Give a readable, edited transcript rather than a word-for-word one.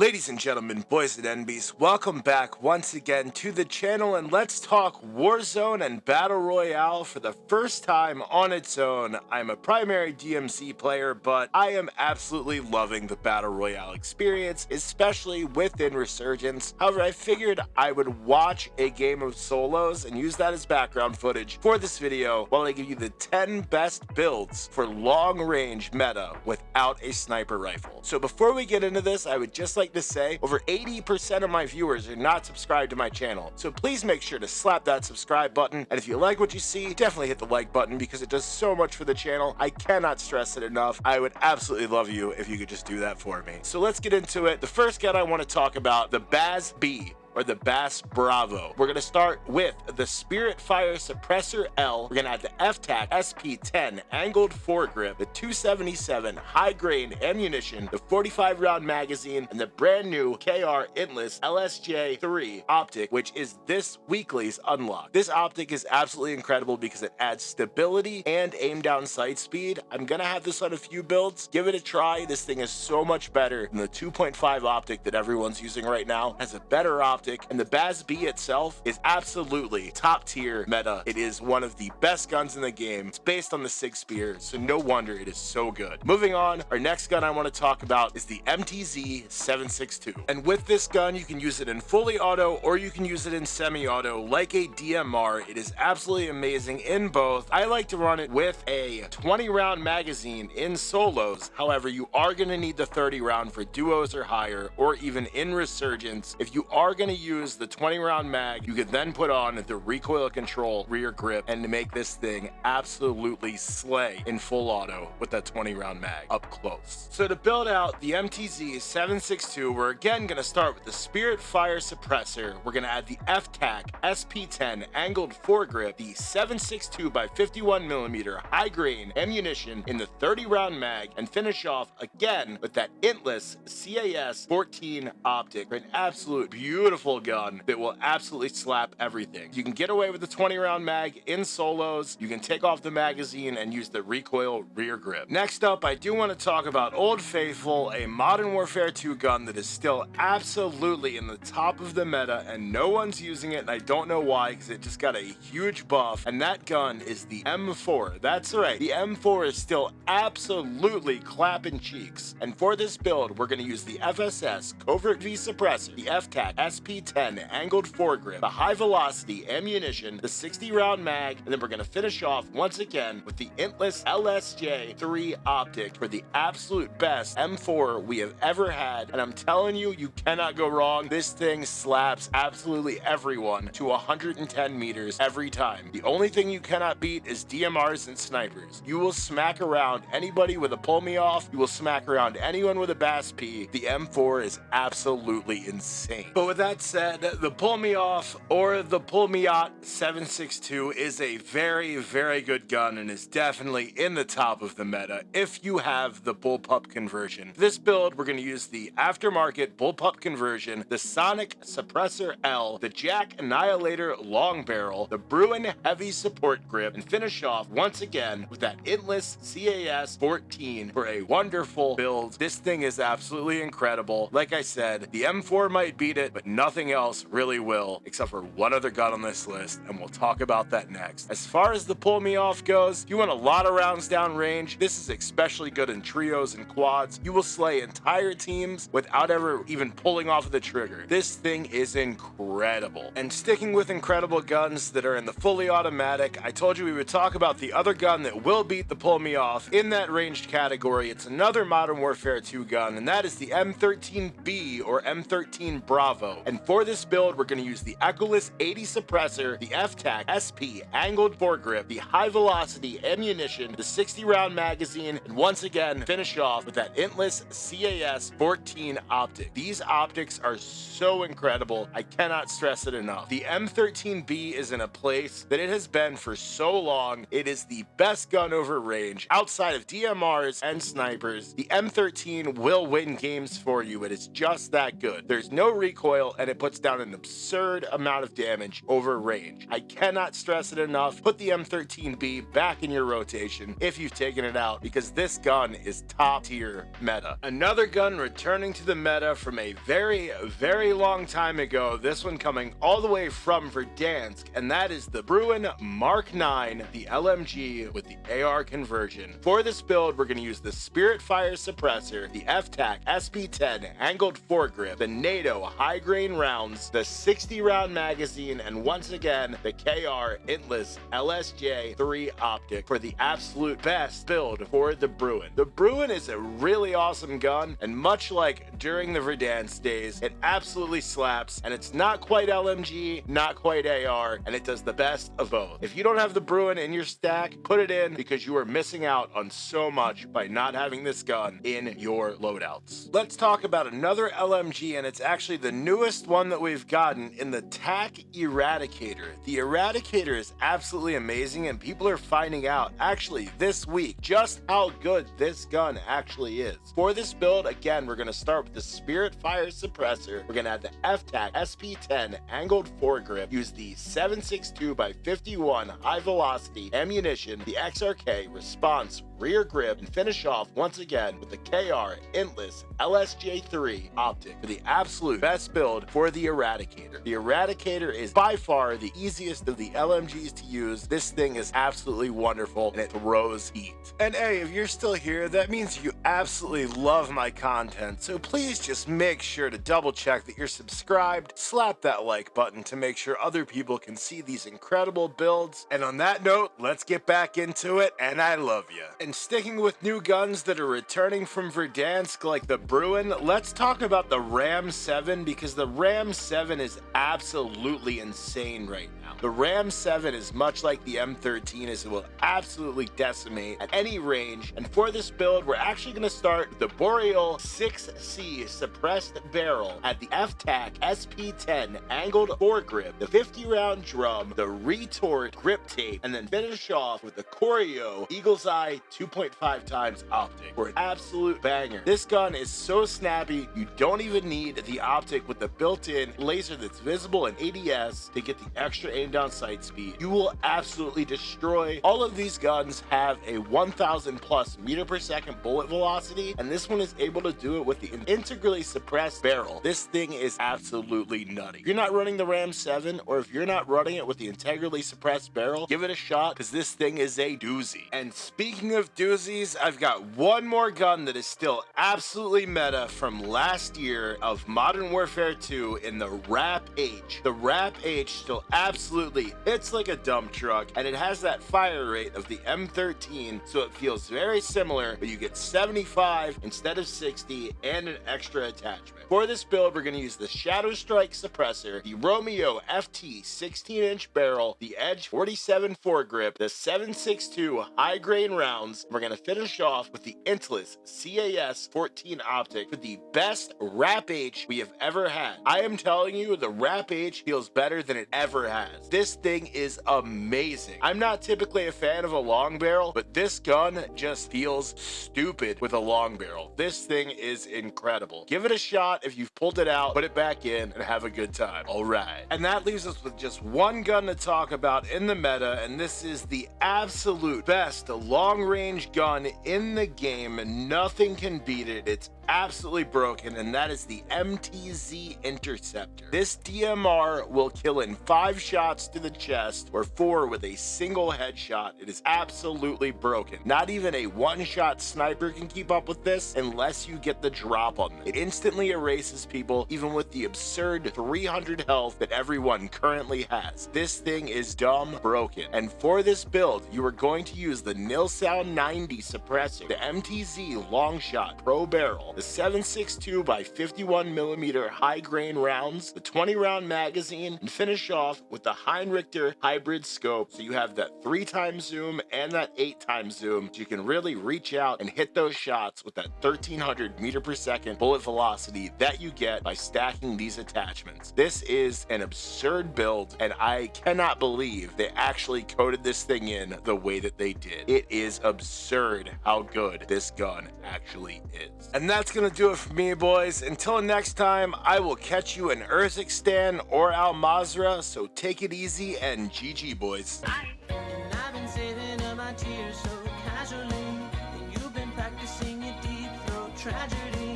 Ladies and gentlemen, boys and NBs, welcome back once again to the channel, and let's talk Warzone and Battle Royale for the first time on its own. I'm a primary DMZ player, but I am absolutely loving the Battle Royale experience, especially within Resurgence. However, I figured I would watch a game of solos and use that as background footage for this video while I give you the 10 best builds for long-range meta without a sniper rifle. So before we get into this, I would just like to say over 80% of my viewers are not subscribed to my channel, so please make sure to slap that subscribe button, and if you like what you see, definitely hit the like button because it does so much for the channel. I cannot stress it enough. I would absolutely love you if you could just do that for me. So let's get into it. The first gun I want to talk about, the Baz B, or the Bass Bravo. We're gonna start with the Spirit Fire Suppressor L. We're gonna add the FTAC SP10 angled foregrip, the 277 high grain ammunition, the 45 round magazine, and the brand new KR Intless LSJ3 optic, which is this weekly's unlock. This optic is absolutely incredible because it adds stability and aim down sight speed. I'm gonna have this on a few builds. Give it a try. This thing is so much better than the 2.5 optic that everyone's using right now. It has a better optic, and the Baz B itself is absolutely top tier meta. It is one of the best guns in the game. It's based on the Sig Spear, so no wonder it is so good. Moving on, our next gun I want to talk about is the MTZ 762. And with this gun, you can use it in fully auto or you can use it in semi-auto like a DMR. It is absolutely amazing in both. I like to run it with a 20 round magazine in solos. However, you are going to need the 30 round for duos or higher, or even in Resurgence. If you are going to use the 20 round mag, you could then put on the recoil control rear grip and to make this thing absolutely slay in full auto with that 20 round mag up close. So to build out the MTZ 762, we're again going to start with the Spirit Fire Suppressor. We're going to add the FTAC SP10 angled foregrip, the 762 by 51 millimeter high grain ammunition in the 30 round mag, and finish off again with that Intless CAS 14 optic for an absolute beautiful gun that will absolutely slap everything. You can get away with the 20 round mag in solos. You can take off the magazine and use the recoil rear grip. Next up, I do want to talk about Old Faithful, a Modern Warfare 2 gun that is still absolutely in the top of the meta and no one's using it, and I don't know why because it just got a huge buff, and that gun is the M4. That's right, the M4 is still absolutely clapping cheeks, and for this build we're going to use the FSS Covert V Suppressor, the FTAC SP10 angled foregrip, the high velocity ammunition, the 60 round mag, and then we're going to finish off once again with the Intless LSJ3 optic for the absolute best M4 we have ever had. And I'm telling you, you cannot go wrong. This thing slaps absolutely everyone to 110 meters every time. The only thing you cannot beat is DMRs and snipers. You will smack around anybody with a pull me off. You will smack around anyone with a Bass P. The M4 is absolutely insane. But with that said, the Pull Me Off or the Pull Me Out 762 is a very, very good gun and is definitely in the top of the meta if you have the Bullpup conversion. For this build, we're going to use the aftermarket Bullpup conversion, the Sonic Suppressor L, the Jack Annihilator long barrel, the Bruin heavy support grip, and finish off once again with that Intless CAS 14 for a wonderful build. This thing is absolutely incredible. Like I said, the M4 might beat it, but nothing else really will, except for one other gun on this list, and we'll talk about that next. As far as the Pull Me Off goes, you want a lot of rounds down range. This is especially good in trios and quads. You will slay entire teams without ever even pulling off of the trigger. This thing is incredible. And sticking with incredible guns that are in the fully automatic, I told you we would talk about the other gun that will beat the Pull Me Off in that ranged category. It's another Modern Warfare 2 gun, and that is the M13B or M13 Bravo. And for this build, we're going to use the Echoless 80 suppressor, the FTAC SP angled foregrip, the high velocity ammunition, the 60 round magazine, and once again finish off with that Intless CAS 14 optic. These optics are so incredible, I cannot stress it enough. The M13B is in a place that it has been for so long. It is the best gun over range outside of DMRs and snipers. The M13 will win games for you. It is just that good. There's no recoil and and it puts down an absurd amount of damage over range. I cannot stress it enough. Put the M13B back in your rotation if you've taken it out, because this gun is top tier meta. Another gun returning to the meta from a very, very long time ago, this one coming all the way from Verdansk, and that is the Bruin Mark 9, the LMG with the AR conversion. For this build, we're going to use the Spirit Fire Suppressor, the FTAC SP10 angled foregrip, the NATO high grain rounds, the 60 round magazine, and once again, the KR Intless LSJ3 optic for the absolute best build for the Bruin. The Bruin is a really awesome gun, and much like during the Verdansk days, it absolutely slaps, and it's not quite LMG, not quite AR, and it does the best of both. If you don't have the Bruin in your stack, put it in, because you are missing out on so much by not having this gun in your loadouts. Let's talk about another LMG, and it's actually the newest one that we've gotten in the TAC Eradicator. The Eradicator is absolutely amazing, and people are finding out actually this week just how good this gun actually is. For this build, again, we're going to start with the Spirit Fire Suppressor. We're going to add the FTAC SP10 angled foregrip, use the 7.62x51 high velocity ammunition, the XRK response rear grip, and finish off once again with the KR Intless LSJ3 optic for the absolute best build for the Eradicator. The Eradicator is by far the easiest of the LMGs to use. This thing is absolutely wonderful, and it throws heat. And hey, if you're still here, that means you absolutely love my content, so please just make sure to double check that you're subscribed, slap that like button to make sure other people can see these incredible builds. And on that note, let's get back into it, and I love you. And sticking with new guns that are returning from Verdansk like the Bruin, let's talk about the Ram 7, because the Ram 7 is absolutely insane right now. The Ram 7 is much like the M13, as it will absolutely decimate at any range. And for this build, we're actually going to start with the Boreal 6C suppressed barrel, at the FTAC SP10 angled foregrip, the 50 round drum, the retort grip tape, and then finish off with the Choreo Eagle's Eye 2.5 times optic for an absolute banger. This gun is so snappy, you don't even need the optic with the built-in laser that's visible in ADS to get the extra aim down sight speed. You will absolutely destroy. All of these guns have a 1000 plus meter per second bullet velocity, and this one is able to do it with the integrally suppressed barrel. This thing is absolutely nutty. If you're not running the Ram 7, or if you're not running it with the integrally suppressed barrel, give it a shot, because this thing is a doozy. And speaking of doozies, I've got one more gun that is still absolutely meta from last year of Modern Warfare 2 in the RAP H. The RAP H still absolutely hits like a dump truck, and it has that fire rate of the M13, so it feels very similar, but you get 75 instead of 60 and an extra attachment. For this build, we're going to use the Shadow Strike Suppressor, the Romeo FT 16-inch barrel, the Edge 47 foregrip, the 7.62 high grain rounds. We're going to finish off with the Intless CAS 14 optic for the best RAP H we have ever had. I am telling you, the RAP H feels better than it ever has. This thing is amazing. I'm not typically a fan of a long barrel, but this gun just feels stupid with a long barrel. This thing is incredible. Give it a shot. If you've pulled it out, put it back in and have a good time. All right. And that leaves us with just one gun to talk about in the meta, and this is the absolute best long-range gun in the game, and nothing can beat it. It's absolutely broken, and that is the MTZ Interceptor. This DMR will kill in 5 shots to the chest, or 4 with a single headshot. It is absolutely broken. Not even a one-shot sniper can keep up with this unless you get the drop on them. It instantly erases people, even with the absurd 300 health that everyone currently has. This thing is dumb broken. And for this build, you are going to use the Nilsound 90 suppressor, the MTZ Longshot Pro Barrel, the 7.62x51mm high grain rounds, the 20 round magazine, and finish off with the Heinrichter hybrid scope, so you have that 3x zoom and that 8x zoom, so you can really reach out and hit those shots with that 1300 meter per second bullet velocity that you get by stacking these attachments. This is an absurd build, and I cannot believe they actually coded this thing in the way that they did. It is absurd how good this gun actually is. And that's that's gonna do it for me, boys. Until next time, I will catch you in Urzikstan or Al Mazrah, so take it easy and GG, boys. And I've been saving up my tears so casually, and you've been practicing your deep throat tragedy.